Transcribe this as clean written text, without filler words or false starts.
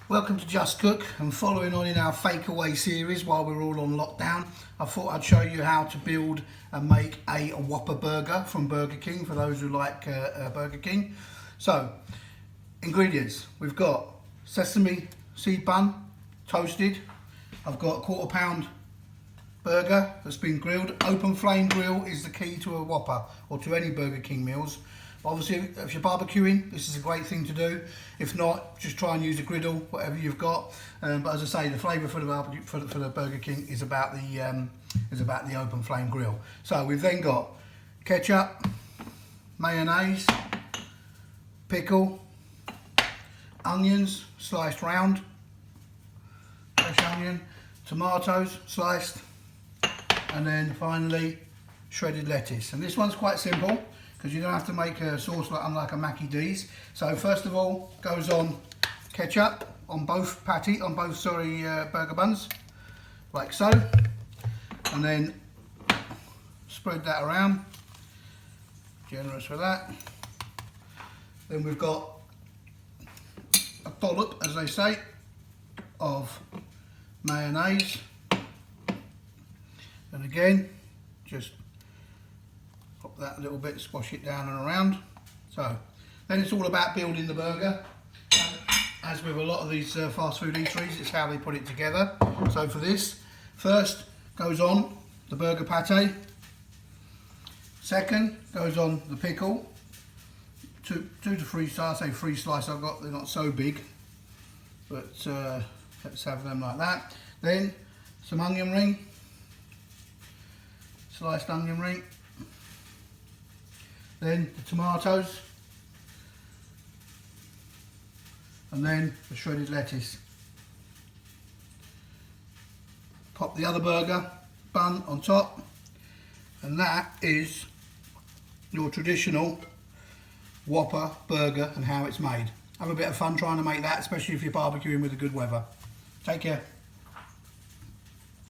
Welcome to Just Cook, and following on in our Fakeaway series while we're all on lockdown, I thought I'd show you how to build and make a Whopper burger from Burger King for those who like Burger King. So, ingredients, we've got sesame seed bun, toasted. I've got a £1/4 burger that's been grilled. Open flame grill is the key to a Whopper or to any Burger King meals. Obviously, if you're barbecuing, this is a great thing to do. If not, just try and use a griddle, whatever you've got. But as I say, the flavour for the barbecue for the Burger King is about the open flame grill. So we've then got ketchup, mayonnaise, pickle, onions sliced round, fresh onion, tomatoes sliced, and then finally shredded lettuce. And this one's quite simple, because you don't have to make a sauce unlike a Mackie D's. So first of all goes on ketchup on both burger buns, like so, and then spread that around. Generous with that. Then we've got a dollop, as they say, of mayonnaise, and again just pop that a little bit, squash it down and around. So then it's all about building the burger. As with a lot of these fast food eateries, it's how they put it together. So for this, first goes on the burger pate, second goes on the pickle, two to three slices. I say 3 slices I've got, they're not so big, but let's have them like that. Then some onion ring, sliced onion ring. Then the tomatoes, and then the shredded lettuce. Pop the other burger bun on top, and that is your traditional Whopper burger and how it's made. Have a bit of fun trying to make that, especially if you're barbecuing with the good weather. Take care.